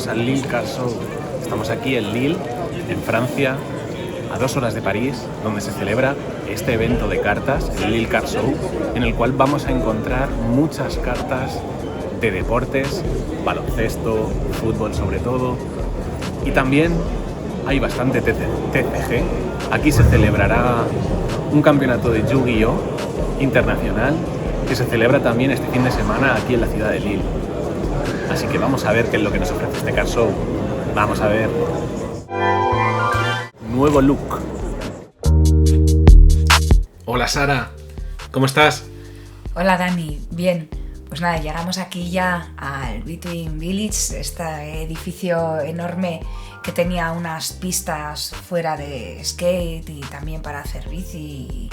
al Lille Car Show. Estamos aquí en Lille, en Francia, a 2 horas de París, donde se celebra este evento de cartas, el Lille Car Show, en el cual vamos a encontrar muchas cartas de deportes, baloncesto, fútbol sobre todo, y también hay bastante TCG. Aquí se celebrará un campeonato de Yu-Gi-Oh! Internacional que se celebra también este fin de semana aquí en la ciudad de Lille. Así que vamos a ver qué es lo que nos ofrece este Car Show. Vamos a ver. Nuevo look. Hola Sara, ¿cómo estás? Hola Dani, bien. Pues nada, llegamos aquí ya al Between Village, este edificio enorme que tenía unas pistas fuera de skate y también para hacer bici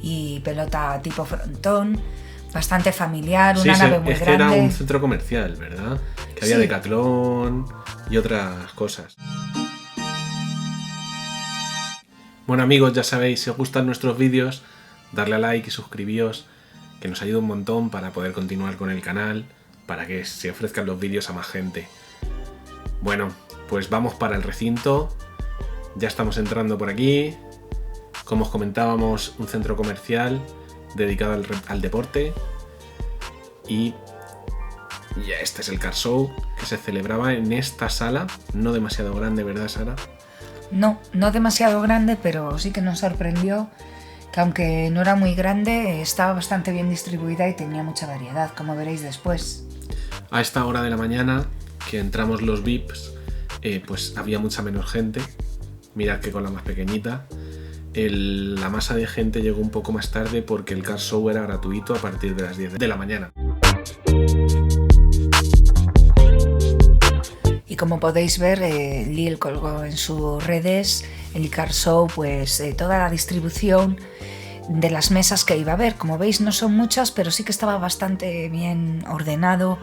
y pelota tipo frontón. Bastante familiar, una nave muy grande. Era un centro comercial, ¿verdad? Que había Decathlon y otras cosas. Bueno amigos, ya sabéis, si os gustan nuestros vídeos, darle a like y suscribíos, que nos ayuda un montón para poder continuar con el canal, para que se ofrezcan los vídeos a más gente. Bueno, pues vamos para el recinto. Ya estamos entrando por aquí. Como os comentábamos, un centro comercial dedicado al deporte. Y ya este es el Car Show que se celebraba en esta sala, no demasiado grande, ¿verdad, Sara? No demasiado grande, pero sí que nos sorprendió que aunque no era muy grande, estaba bastante bien distribuida y tenía mucha variedad, como veréis después. A esta hora de la mañana, que entramos los VIPs, pues había mucha menos gente. Mirad que con la más pequeñita. La masa de gente llegó un poco más tarde porque el Car Show era gratuito a partir de las 10 de la mañana. Y como podéis ver, Lille colgó en sus redes el Car Show, pues toda la distribución de las mesas que iba a haber. Como veis, no son muchas, pero sí que estaba bastante bien ordenado.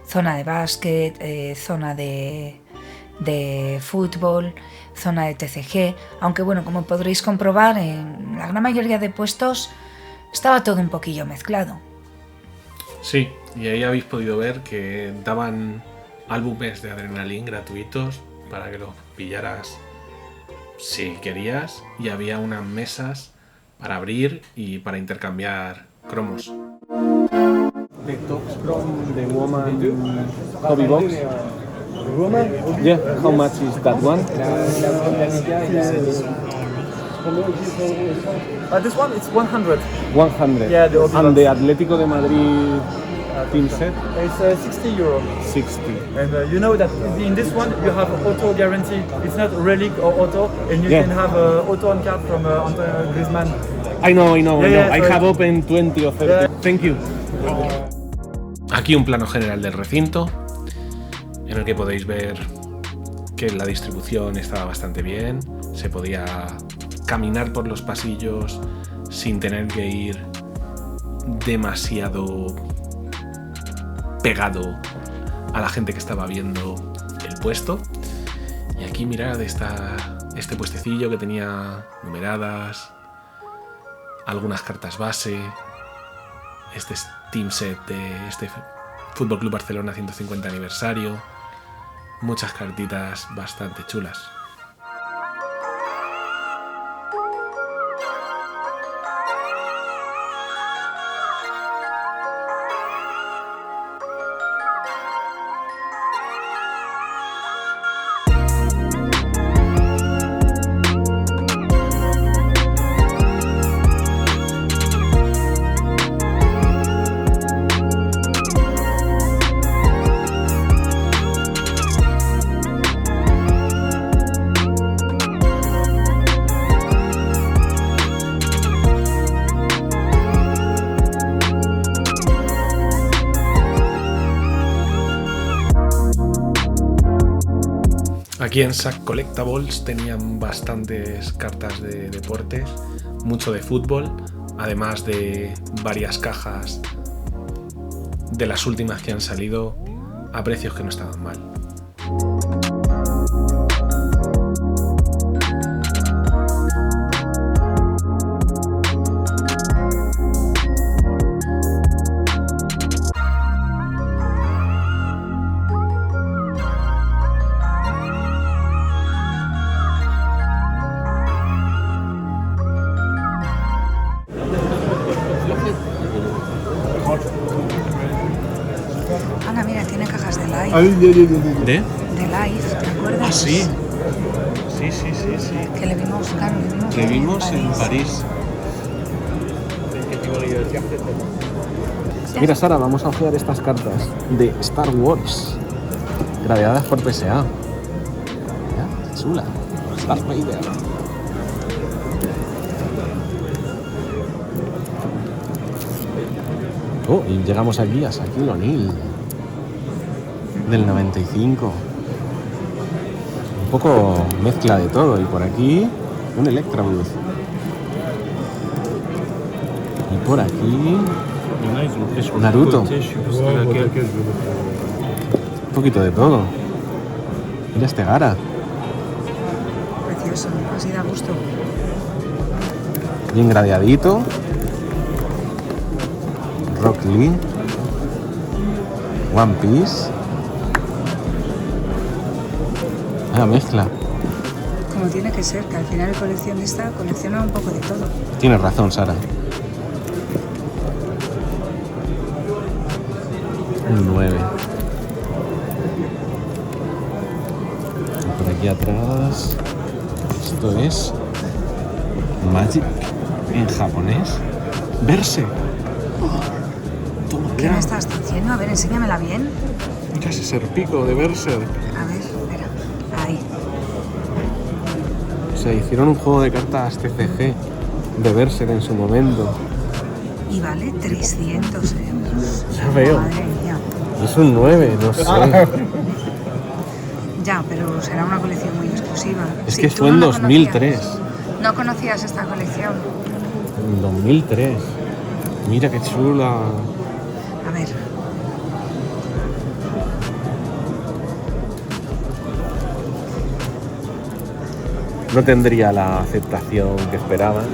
Zona de básquet, zona de fútbol, zona de TCG, aunque bueno, como podréis comprobar, en la gran mayoría de puestos estaba todo un poquillo mezclado. Sí, y ahí habéis podido ver que daban álbumes de Adrenaline gratuitos para que los pillaras si querías, y había unas mesas para abrir y para intercambiar cromos. The tops from the woman hobby box. Woman? Yeah, how much is that one? This one, it's 100. 100. Yeah, the hobby And box. the Atlético de Madrid team set? It's 60 euro. 60. And you know that in this one you have auto guarantee. It's not relic or auto, and you Yeah. can have auto on card from Antoine Griezmann. I know. Yeah, I sorry. have opened 20 or 30. Yeah. Thank you. Aquí un plano general del recinto, en el que podéis ver que la distribución estaba bastante bien. Se podía caminar por los pasillos sin tener que ir demasiado pegado a la gente que estaba viendo el puesto. Y aquí mirad este puestecillo que tenía numeradas, algunas cartas base, este team set de este Fútbol Club Barcelona 150 aniversario, muchas cartitas bastante chulas. Aquí en Sack Collectables tenían bastantes cartas de deportes, mucho de fútbol, además de varias cajas de las últimas que han salido a precios que no estaban mal. ¿De? De Life, ¿te acuerdas? Ah, sí. Sí. Que le vimos, claro, Que vimos en París. París. Mira, Sara, vamos a jugar estas cartas de Star Wars, gradeadas por PSA. Mira, qué chula. Darth Vader. Oh, y llegamos aquí a Shaquille O'Neal, del 95. Un poco mezcla de todo. Y por aquí, un Electraboost. Y por aquí, Naruto. Un poquito de todo. Mira este Gara. Precioso, así da gusto. Bien gradeadito. Rock Lee. One Piece. Ah, mezcla. Como tiene que ser, que al final el coleccionista colecciona un poco de todo. Tienes razón, Sara. Un 9. Y por aquí atrás, esto es Magic en japonés. Verse. Toma ¿Qué me estás diciendo? A ver, enséñamela bien. Mira ese serpico de Berserk. A ver, espera. Ahí. O sea, hicieron un juego de cartas TCG de Berserk en su momento. Y vale 300 euros. Ya veo. Madre mía. Es un 9, no sé. Ya, pero será una colección muy exclusiva. Es Sí, que tú fue en no la 2003. conocías. ¿No conocías esta colección? En 2003. Mira qué chula. A ver. No tendría la aceptación que esperaban.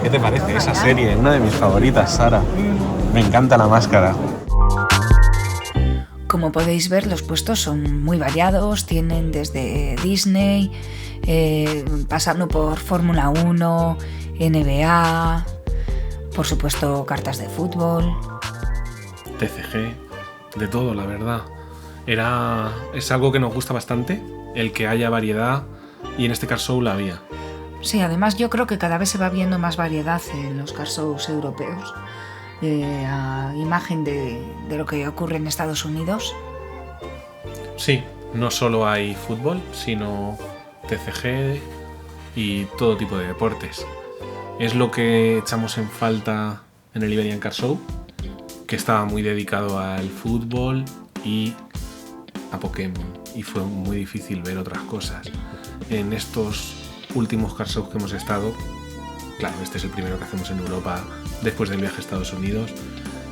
¿Qué te parece esa serie? Una de mis favoritas, Sara. Me encanta la máscara. Como podéis ver, los puestos son muy variados. Tienen desde Disney, pasando por Fórmula 1, NBA, por supuesto cartas de fútbol. TCG, de todo, la verdad. Es algo que nos gusta bastante, el que haya variedad, y en este Card Show la había. Sí, además yo creo que cada vez se va viendo más variedad en los card shows europeos, a imagen de lo que ocurre en Estados Unidos. Sí, no solo hay fútbol, sino TCG y todo tipo de deportes. Es lo que echamos en falta en el Iberian Card Show, que estaba muy dedicado al fútbol y a Pokémon, y fue muy difícil ver otras cosas. En estos últimos Card Shows que hemos estado, claro, este es el primero que hacemos en Europa después del viaje a Estados Unidos,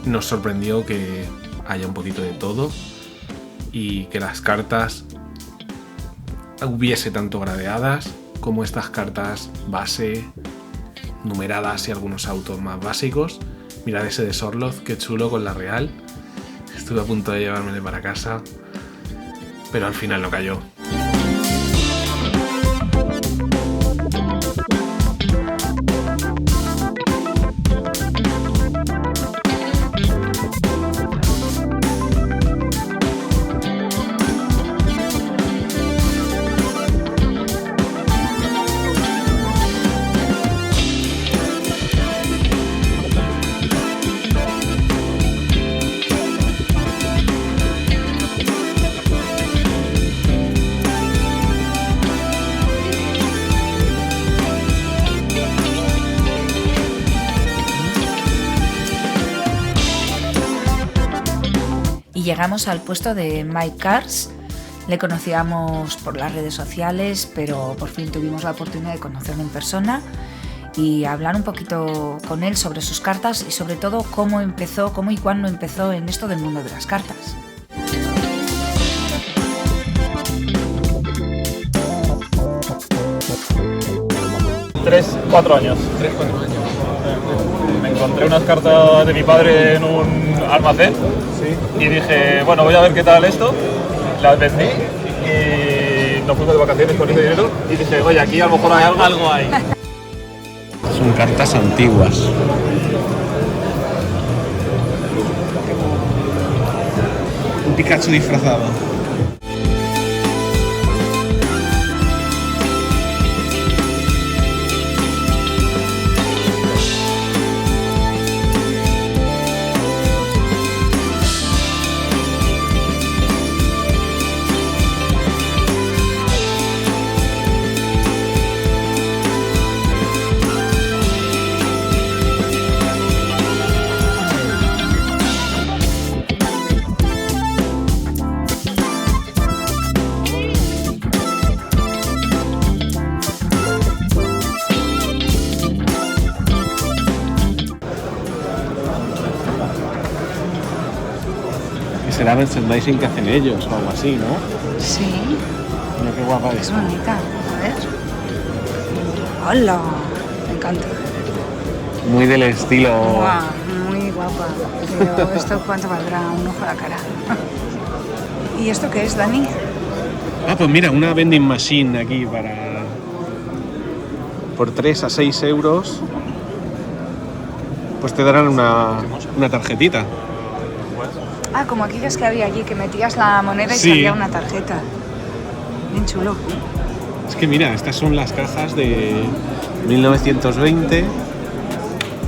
nos sorprendió que haya un poquito de todo y que las cartas hubiese tanto gradeadas como estas cartas base, numeradas y algunos autos más básicos. Mirad ese de Sorloth, qué chulo con la Real. Estuve a punto de llevármele para casa, pero al final no cayó. Llegamos al puesto de Mike Cars. Le conocíamos por las redes sociales, pero por fin tuvimos la oportunidad de conocerlo en persona y hablar un poquito con él sobre sus cartas y sobre todo cómo y cuándo empezó en esto del mundo de las cartas. 3-4 años. 3-4 años. Me encontré unas cartas de mi padre en un almacén y dije, bueno, voy a ver qué tal esto. Las vendí y nos fuimos de vacaciones con ese dinero y dije, oye, aquí a lo mejor hay algo ahí. Son cartas antiguas. Un Pikachu disfrazado. Será merchandising que hacen ellos o algo así, ¿no? Sí, Mira qué guapa es es. bonita. A ver. ¡Hola! Me encanta. Muy del estilo. Guau, muy guapa. Pero ¿esto cuánto valdrá? Un ojo a la cara. ¿Y esto qué es, Dani? Ah, pues mira, una vending machine aquí para. Por 3 a 6 euros. Pues te darán una tarjetita. Ah, como aquellas que había allí, que metías la moneda y Sí. salía una tarjeta. Bien chulo. Es que mira, estas son las cajas de 1920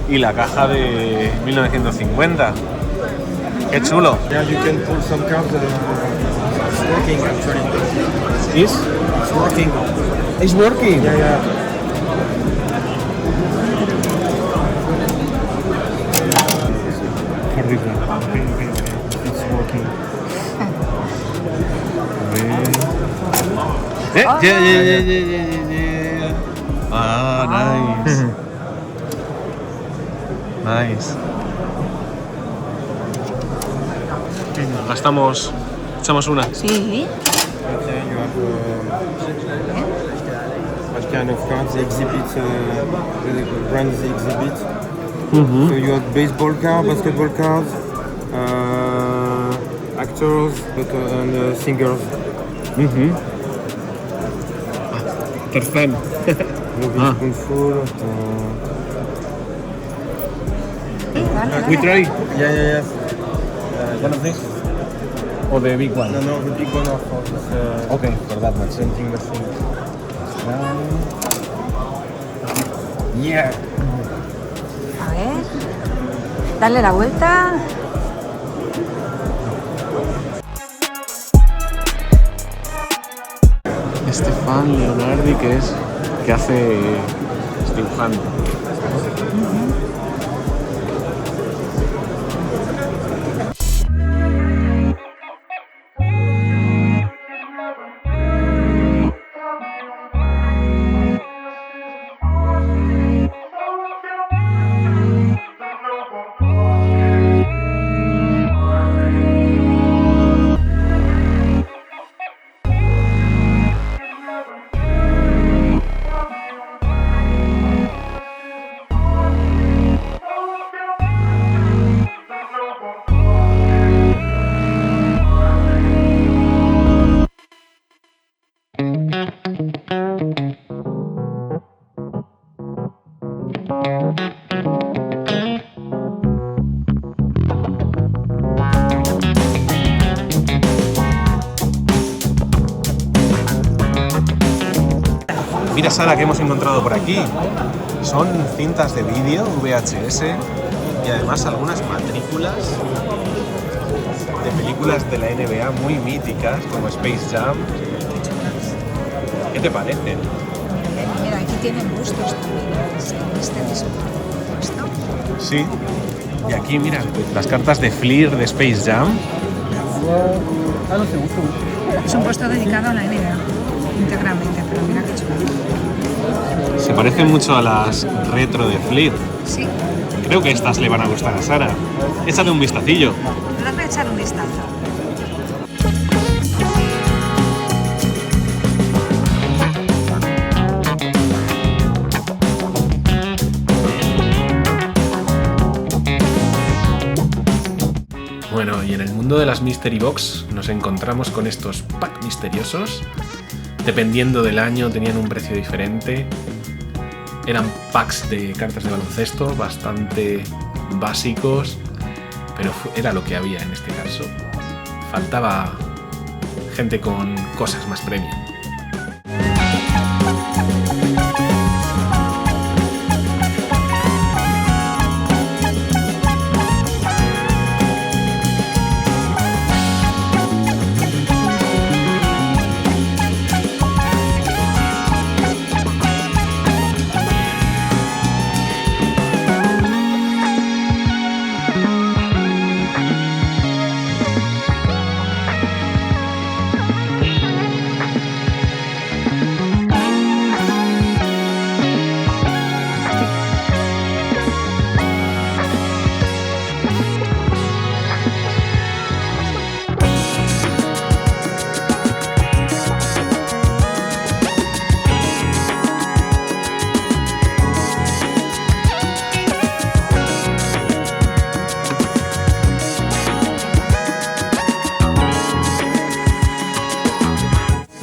y la caja de 1950. Qué chulo. Yeah, you can pull some cards. It's working actually. ¿Es? It's working. ¿Es working? Yeah, yeah. Qué rico. It's working. Ah, nice. Nice. Gastamos, echamos una. Sí. Okay, you have what kind of cards? The exhibit, the brands exhibit. So you have baseball cards, basketball cards, actors, and singers. Tarzán. Movie Spoonful. We try Yeah, yeah, yeah. one of these? Or the big one? No, no, the big one are for this. Okay, for that much. Presenting the thing. Yeah. A ver. Dale la vuelta. Stefan Leonardi, que hace dibujando. Mira, Sara, que hemos encontrado por aquí. Son cintas de vídeo VHS y además algunas matrículas de películas de la NBA muy míticas como Space Jam. ¿Qué te parecen? Mira, aquí tienen bustos también. Este disco. ¿Esto? Sí. Y aquí, mira, las cartas de Fleer de Space Jam. Ah, no sé, un segundo. Es un puesto dedicado a la NBA. Íntegramente, pero mira qué chulo. Se parecen mucho a las retro de Fleer. Sí, Creo que estas le van a gustar a Sara. Échale un vistacillo. les voy a echar un vistazo. Bueno, y en el mundo de las Mystery Box nos encontramos con estos packs misteriosos. Dependiendo del año tenían un precio diferente. Eran packs de cartas de baloncesto bastante básicos, pero era lo que había en este caso. Faltaba gente con cosas más premium.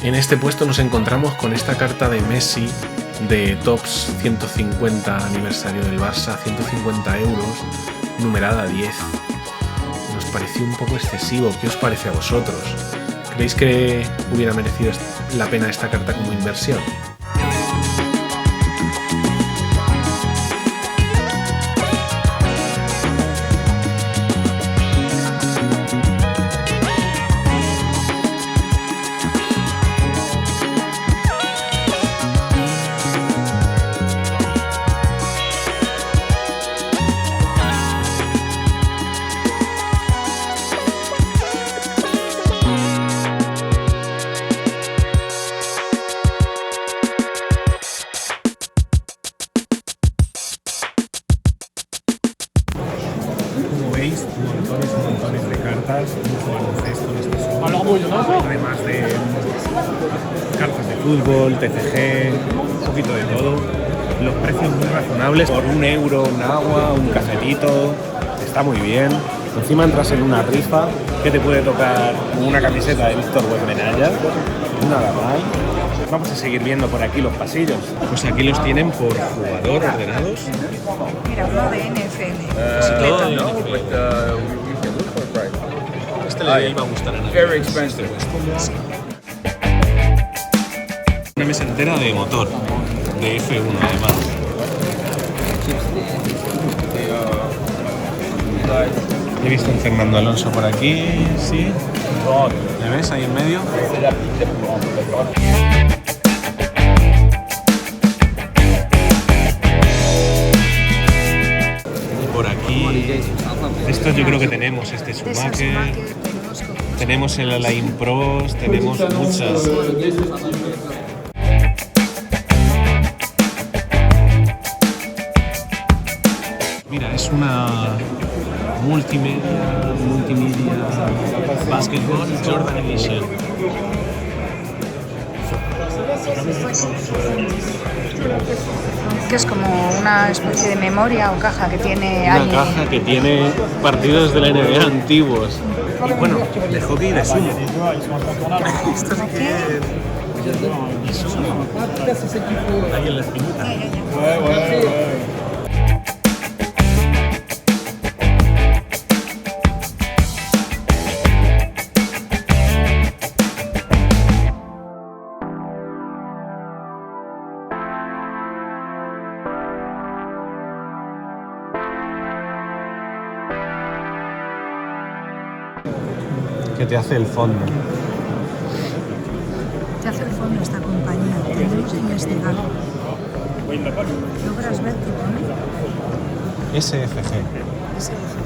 En este puesto nos encontramos con esta carta de Messi de Topps 150 aniversario del Barça, 150 euros, numerada 10. Nos pareció un poco excesivo. ¿Qué os parece a vosotros? ¿Creéis que hubiera merecido la pena esta carta como inversión? Montones de cartas, mucho baloncesto en este sobre, además de cartas de fútbol, TCG, un poquito de todo. Los precios muy razonables, por €1 un agua, un cafetito, está muy bien. Encima entras en una rifa que te puede tocar una camiseta de Víctor Wembanyama, nada mal. Vamos a seguir viendo por aquí los pasillos. Pues aquí los tienen por jugador ordenados. Mira, uno de NFL. Casi todo de NFL. Este le iba a gustar a nadie. Una mesa entera de motor, de F1 además. He visto a Fernando Alonso por aquí, sí. ¿Le ves ahí en medio? Por aquí, estos yo creo que tenemos, Schumacher, tenemos el Alain Prost, tenemos muchas. Mira, es una multimedia Basketball Jordan Edition. Que es como una especie de memoria o caja que tiene Una caja que tiene partidos de la NBA antiguos. Y bueno, de hockey y de sumo. Esto sí que es... Ahí en la espinita. ¿Qué te hace el fondo? Te hace el fondo esta compañía. Tenemos que investigar. ¿Logras ver qué pone? SFG. SFG.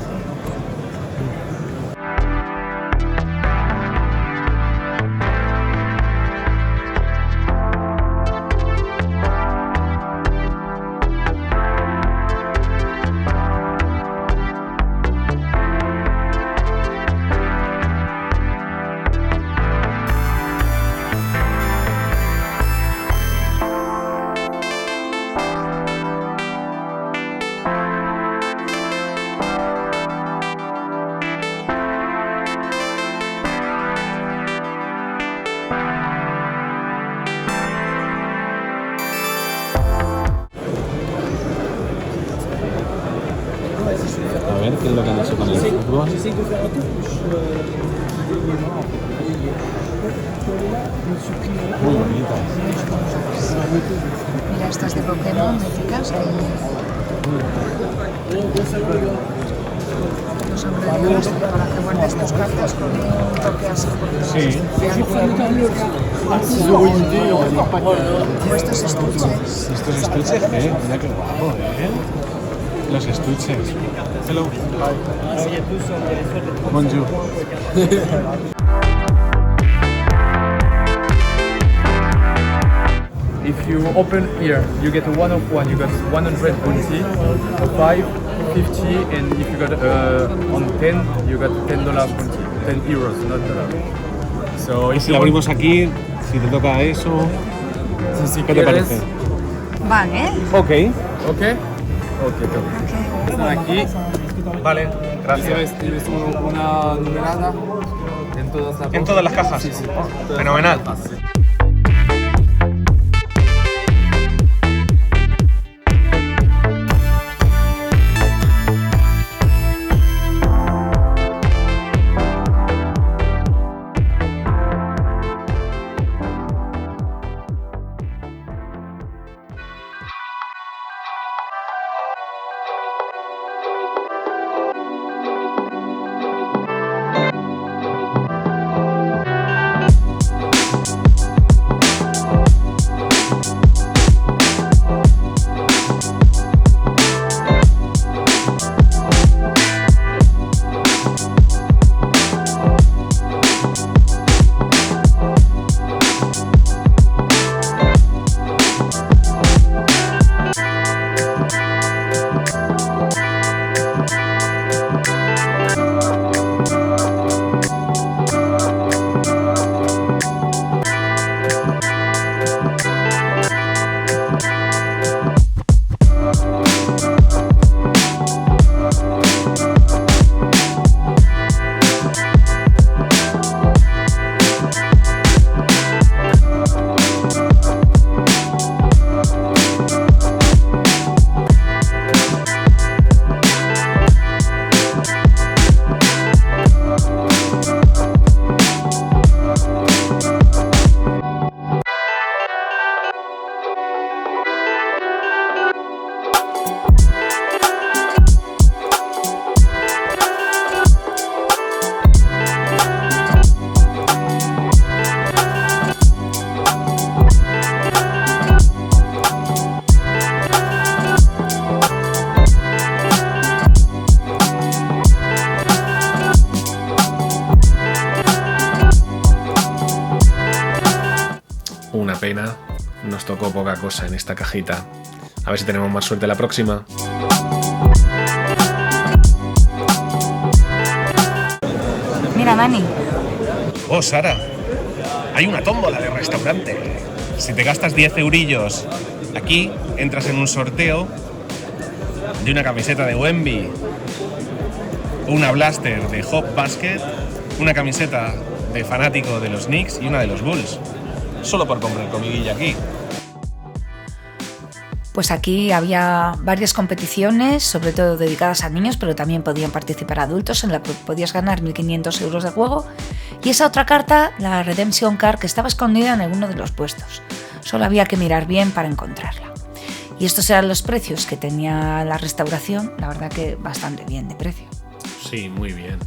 ver qué es lo que han hecho con el fútbol. Muy bonitas. Mira, estas de Pokémon míticas que los sombreros para que guardes tus cartas con un toque así. Sí. O estos estuches. Estos estuches, mira qué guapo, Los estuches. Hello. Bonjour. If you open here, you get a 1 of 1, you got 120, 5, 50, and if you got on 10, you got $10 pointy, 10 euros, not dollars. So Y si lo abrimos aquí, si te toca eso, si ¿qué te parece? Van, ¿eh? Ok. Okay? Okay, top. Ok. Están aquí. Vale, gracias. Tienes una numerada en todas las ¿En todas las cajas? Sí, sí. Fenomenal. Una pena, nos tocó poca cosa en esta cajita. A ver si tenemos más suerte la próxima. Mira, Dani. Oh, Sara, hay una tómbola de restaurante. Si te gastas 10 eurillos aquí, entras en un sorteo de una camiseta de Wemby, una blaster de Hop Basket, una camiseta de fanático de los Knicks y una de los Bulls. Solo por comprar comidilla aquí. Pues aquí había varias competiciones, sobre todo dedicadas a niños, pero también podían participar adultos, en la que podías ganar 1.500 euros de juego. Y esa otra carta, la Redemption Card, que estaba escondida en alguno de los puestos. Solo había que mirar bien para encontrarla. Y estos eran los precios que tenía la restauración, la verdad que bastante bien de precio. Sí, muy bien.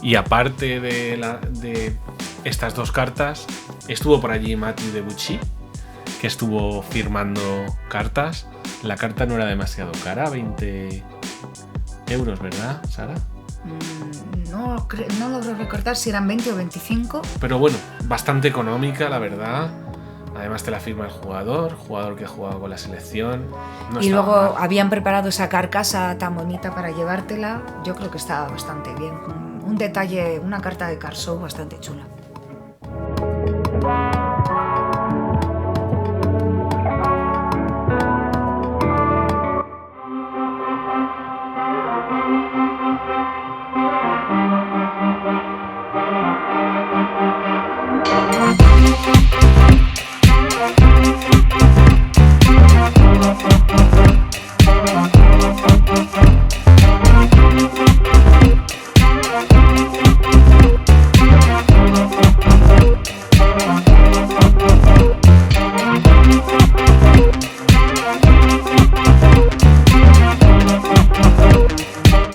Y aparte de estas dos cartas, estuvo por allí Mati de Bucci, que estuvo firmando cartas. La carta no era demasiado cara, 20 euros, ¿verdad, Sara? No logro recordar si eran 20 o 25. Pero bueno, bastante económica, la verdad. Además te la firma el jugador que ha jugado con la selección. No y luego mal. habían preparado esa carcasa tan bonita para llevártela. Yo creo que estaba bastante bien. Un detalle, una carta de card show bastante chula.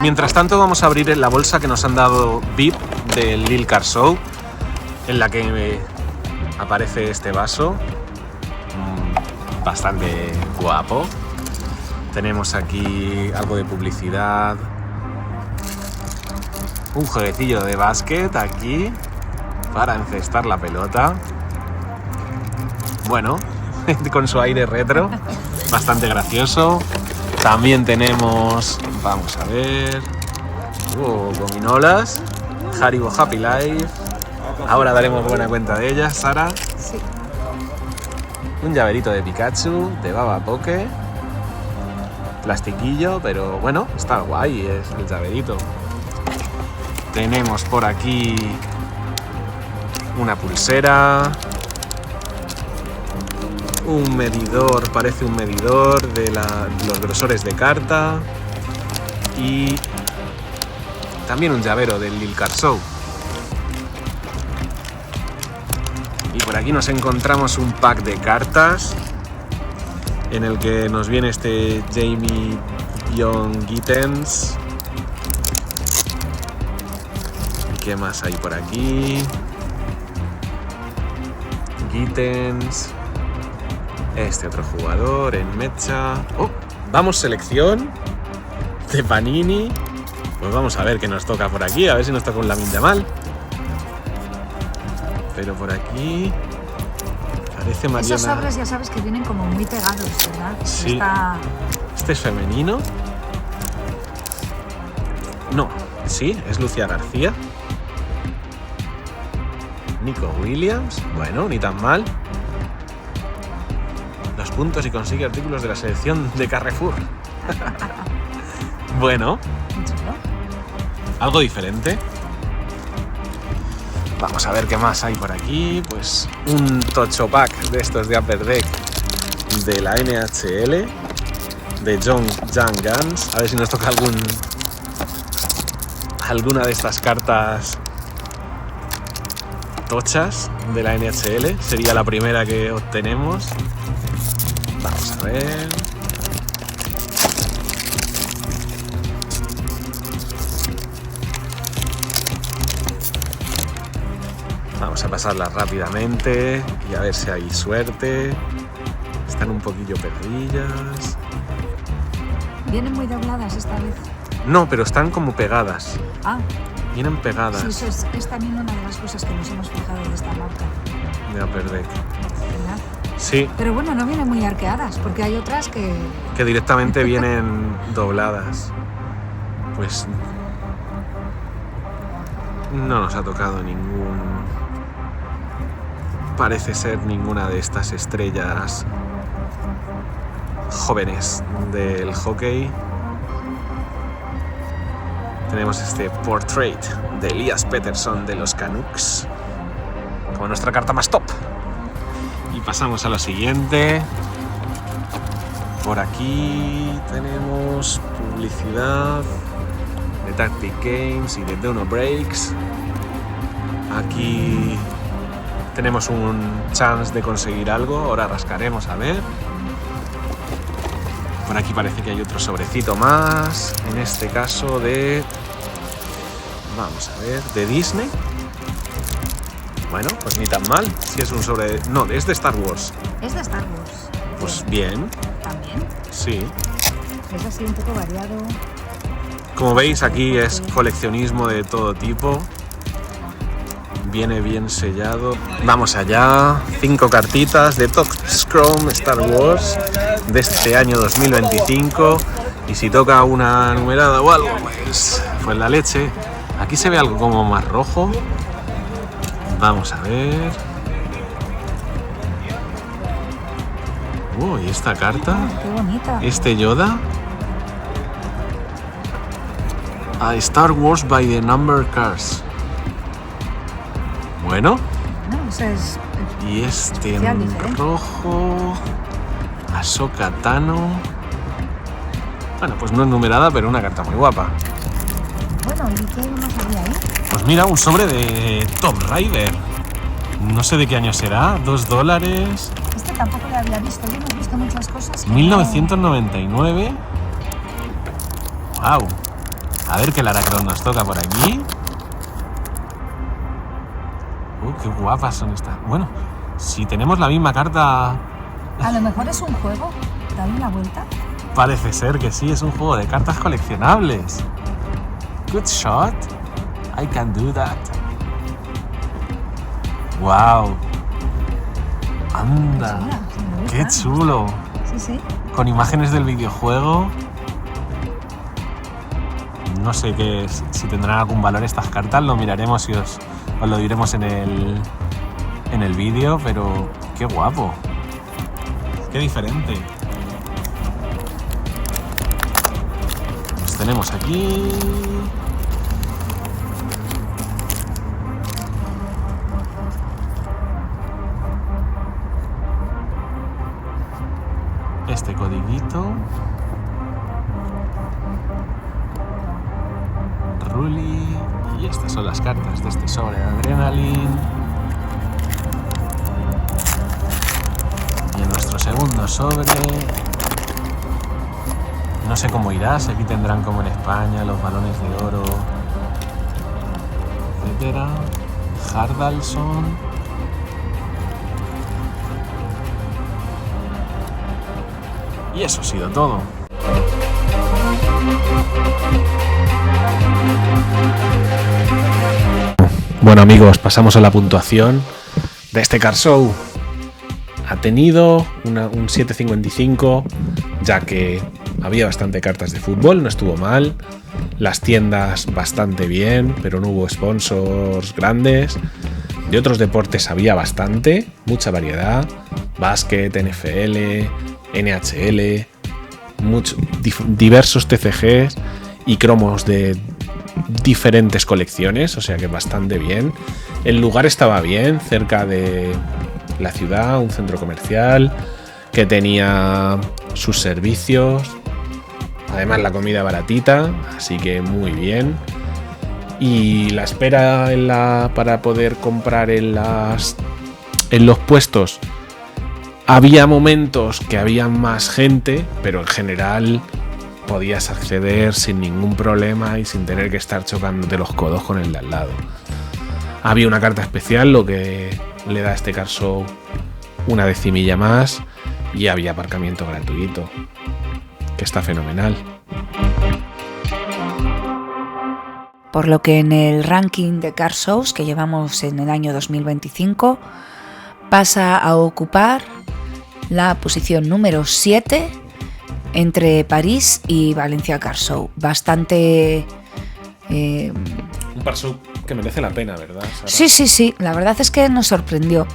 Mientras tanto vamos a abrir la bolsa que nos han dado VIP del Lil Car Show, en la que aparece este vaso, bastante guapo. Tenemos aquí algo de publicidad, un jueguecillo de básquet aquí para encestar la pelota. Bueno, con su aire retro, bastante gracioso. También tenemos, vamos a ver, gominolas, Haribo Happy Life. Ahora daremos buena cuenta de ellas, Sara. Sí. Un llaverito de Pikachu, de Baba Poke. Plastiquillo, pero bueno, está guay, es el llaverito. Tenemos por aquí una pulsera, un medidor, parece un medidor de los grosores de carta, y también un llavero del Lil Car Show. Y por aquí nos encontramos un pack de cartas en el que nos viene este Jamie Young Gittens. ¿Y qué más hay por aquí? Gittens. Este otro jugador en mecha. ¡Oh! Vamos, selección de Panini. Pues vamos a ver qué nos toca por aquí. A ver si nos toca un Lamine Yamal. Pero por aquí parece Mariana. Esos sobres ya sabes que vienen como muy pegados, ¿verdad? Sí. Este es femenino. No, sí, es Lucía García. Nico Williams. Bueno, ni tan mal. 2 puntos y consigue artículos de la selección de Carrefour. Bueno, algo diferente. Vamos a ver qué más hay por aquí. Pues un tocho pack de estos de Upper Deck de la NHL de Young Guns. A ver si nos toca alguna de estas cartas tochas de la NHL. Sería la primera que obtenemos. Vamos a ver. Vamos a pasarlas rápidamente y a ver si hay suerte. Están un poquillo perdidas. ¿Vienen muy dobladas esta vez? No, pero están como pegadas. Ah, Vienen pegadas. sí, eso es también una de las cosas que nos hemos fijado de esta marca, De Upper Deck. ¿verdad? Sí, Pero bueno, no vienen muy arqueadas, porque hay otras que... que directamente vienen dobladas. Pues no nos ha tocado parece ser ninguna de estas estrellas jóvenes del hockey. Tenemos este portrait de Elias Pettersson de los Canucks como nuestra carta más top. Y pasamos a lo siguiente. Por aquí tenemos publicidad de Tactic Games y de Dono Breaks. Aquí tenemos un chance de conseguir algo. Ahora rascaremos a ver. Por aquí parece que hay otro sobrecito más. En este caso de... Vamos a ver, de Disney. Bueno, pues ni tan mal. Si es un sobre... No, es de Star Wars. Es de Star Wars. Pues bien, También. sí. Es así un poco variado. Como veis, aquí es coleccionismo de todo tipo. Viene bien sellado. Vamos allá. 5 cartitas de Topps Chrome Star Wars de este año 2025. Y si toca una numerada o algo, pues la leche. Aquí se ve algo como más rojo. Vamos a ver. ¿Y esta carta? Qué bonita. Este Yoda. A Star Wars by the Number Cars. Bueno. No, o sea, es Y este especial, en diferente. rojo. Ahsoka Tano. Bueno, pues no es numerada, pero una carta muy guapa. Bueno, ¿y qué más había ahí? Pues mira, un sobre de Tomb Raider. No sé de qué año será. $2. Este tampoco lo había visto. Yo no he visto muchas cosas. que 1999. Wow. A ver qué Laracross nos toca por aquí. Qué guapas son estas. Bueno, si tenemos la misma carta... A lo mejor es un juego. Dale una vuelta. Parece ser que sí, es un juego de cartas coleccionables. Good shot. I can do that. Wow. Anda. Qué chulo. Sí, sí. Con imágenes del videojuego. No sé si tendrán algún valor estas cartas, lo miraremos y os lo diremos en el vídeo, pero qué guapo. Qué diferente. Los tenemos aquí. Este codiguito. Ruli. Y estas son las cartas de este sobre de Adrenaline. Y en nuestro segundo sobre, no sé cómo irá, si aquí tendrán como en España los balones de oro, etcétera. Hardalson. Y eso ha sido todo. Bueno amigos, pasamos a la puntuación de este Card Show. Ha tenido un 7,55, ya que había bastante cartas de fútbol, no estuvo mal. Las tiendas bastante bien, pero no hubo sponsors grandes. De otros deportes había bastante, mucha variedad. Básquet, NFL, NHL, diversos TCGs y cromos de diferentes colecciones, o sea que bastante bien. El lugar estaba bien, cerca de la ciudad, un centro comercial que tenía sus servicios, además la comida baratita, así que muy bien. Y la espera para poder comprar en los puestos, había momentos que había más gente, pero en general podías acceder sin ningún problema y sin tener que estar chocándote los codos con el de al lado. Había una carta especial, lo que le da a este Card Show una decimilla más, y había aparcamiento gratuito, que está fenomenal. Por lo que en el ranking de Card Shows que llevamos en el año 2025 pasa a ocupar la posición número 7 entre París y Valencia Card Show. Bastante... Un Card Show que merece la pena, ¿verdad, Sara? Sí, la verdad es que nos sorprendió.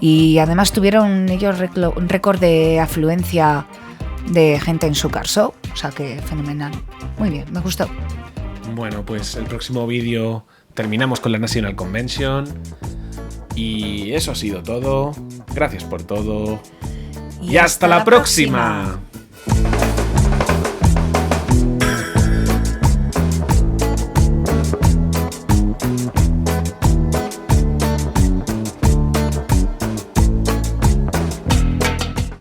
Y además tuvieron ellos un récord de afluencia de gente en su Card Show. O sea que fenomenal. Muy bien, me gustó. Bueno, pues el próximo vídeo terminamos con la National Convention. Y eso ha sido todo. Gracias por todo. Y hasta la próxima.